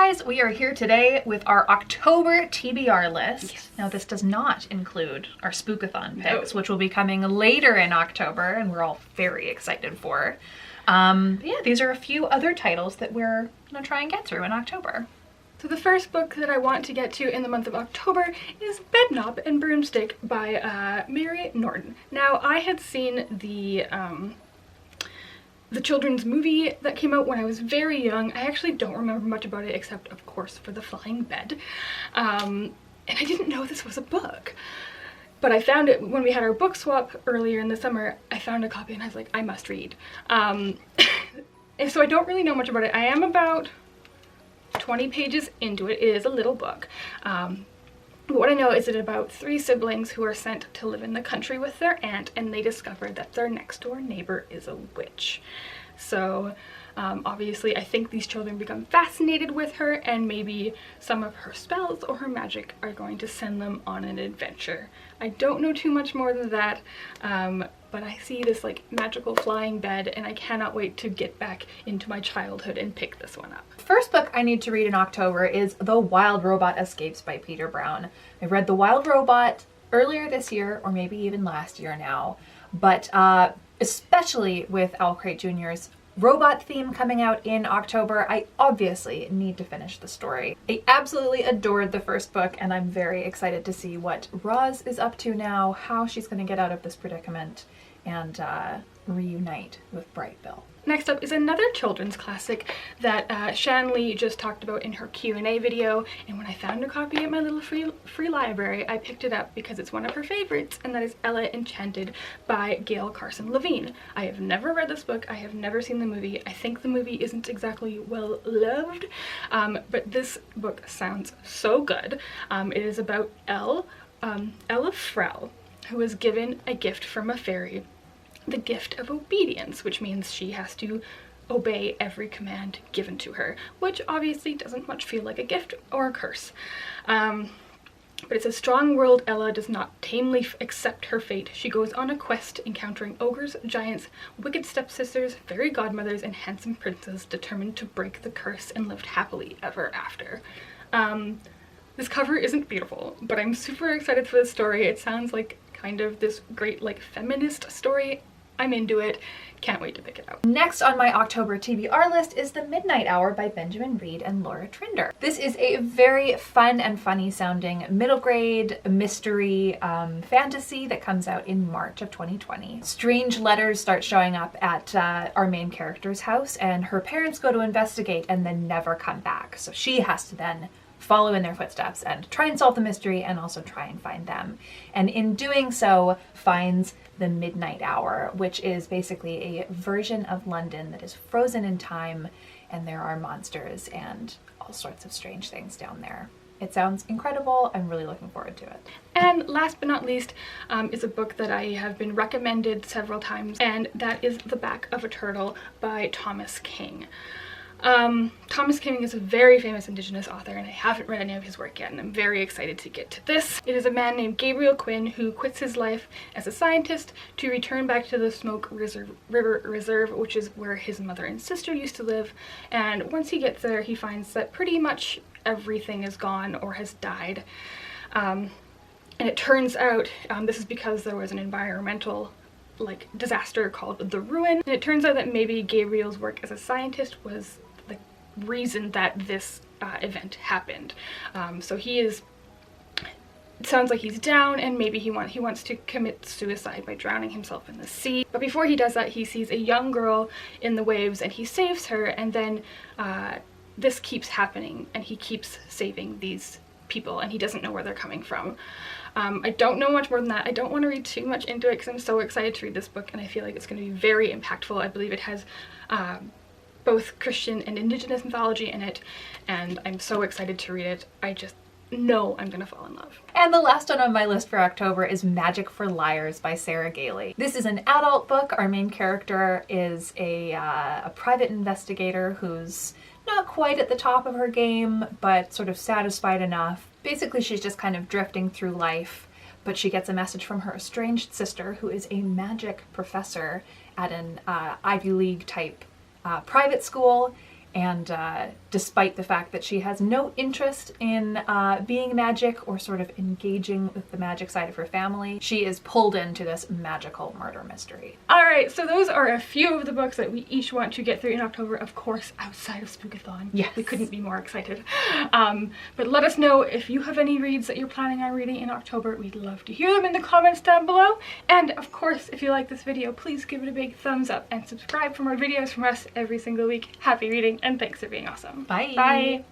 guys, we are here today with our October TBR list. Yes. Now this does not include our Spookathon picks, which will be coming later in October and we're all very excited for. Yeah, these are a few other titles that we're gonna try and get through in October. So the first book that I want to get to in the month of October is Bedknob and Broomstick by Mary Norton. Now I had seen the children's movie that came out when I was very young. I actually don't remember much about it except, of course, for the flying bed. And I didn't know this was a book. But I found it when we had our book swap earlier in the summer. I found a copy and I was like, I must read. And so I don't really know much about it. I am about 20 pages into it. It is a little book. But what I know is it's about 3 siblings who are sent to live in the country with their aunt, and they discover that their next door neighbor is a witch. So obviously I think these children become fascinated with her, and maybe some of her spells or her magic are going to send them on an adventure. I don't know too much more than that, but I see this like magical flying bed and I cannot wait to get back into my childhood and pick this one up. First book I need to read in October is The Wild Robot Escapes by Peter Brown. I read The Wild Robot earlier this year, or maybe even last year now, but especially with OwlCrate Jr.'s robot theme coming out in October, I obviously need to finish the story. I absolutely adored the first book and I'm very excited to see what Roz is up to now, how she's going to get out of this predicament and reunite with Brightbill. Next up is another children's classic that Shanley just talked about in her Q&A video, and when I found a copy at my little free library, I picked it up because it's one of her favorites, and that is Enchanted by Gail, Carson, Levine. I have never read this book. I have never seen the movie. I think the movie isn't exactly well loved, but this book sounds so good. It is about Ella Frell, who was given a gift from a fairy, the gift of obedience, which means she has to obey every command given to her, which obviously doesn't much feel like a gift or a curse. But it's a strong-willed Ella does not tamely accept her fate. She goes on a quest encountering ogres, giants, wicked stepsisters, fairy godmothers, and handsome princes determined to break the curse and live happily ever after. This cover isn't beautiful, but I'm super excited for this story. It sounds like kind of this great like feminist story. I'm into it. Can't wait to pick it up. Next on my October TBR list is The Midnight Hour by Benjamin Reed and Laura Trinder. This is a very fun and funny sounding middle grade mystery fantasy that comes out in March of 2020. Strange letters start showing up at our main character's house, and her parents go to investigate and then never come back. So she has to then follow in their footsteps and try and solve the mystery and also try and find them. And in doing so, finds the Midnight Hour, which is basically a version of London that is frozen in time, and there are monsters and all sorts of strange things down there. It sounds incredible. I'm really looking forward to it. And last but not least is a book that I have been recommended several times, and that is The Back of a Turtle by Thomas King. Thomas King is a very famous Indigenous author, and I haven't read any of his work yet, and I'm very excited to get to this. It is a man named Gabriel Quinn who quits his life as a scientist to return back to the Smoke River Reserve, which is where his mother and sister used to live, and once he gets there he finds that pretty much everything is gone or has died. And it turns out this is because there was an environmental disaster called the Ruin, and it turns out that maybe Gabriel's work as a scientist was the reason that this event happened. So it sounds like he's down, and maybe he wants to commit suicide by drowning himself in the sea. But before he does that, he sees a young girl in the waves and he saves her, and then this keeps happening and he keeps saving these people and he doesn't know where they're coming from. I don't know much more than that. I don't want to read too much into it because I'm so excited to read this book, and I feel like it's going to be very impactful. I believe it has both Christian and Indigenous mythology in it, and I'm so excited to read it. I just know I'm gonna fall in love. And the last one on my list for October is Magic for Liars by Sarah Gailey. This is an adult book. Our main character is a private investigator who's not quite at the top of her game, but sort of satisfied enough. Basically, she's just kind of drifting through life, but she gets a message from her estranged sister, who is a magic professor at an Ivy League type private school, And despite the fact that she has no interest in being magic or sort of engaging with the magic side of her family, she is pulled into this magical murder mystery. Alright, so those are a few of the books that we each want to get through in October, of course, outside of Spookathon. Yes. We couldn't be more excited. But let us know if you have any reads that you're planning on reading in October. We'd love to hear them in the comments down below. And of course, if you like this video, please give it a big thumbs up and subscribe for more videos from us every single week. Happy reading, and thanks for being awesome. Bye. Bye.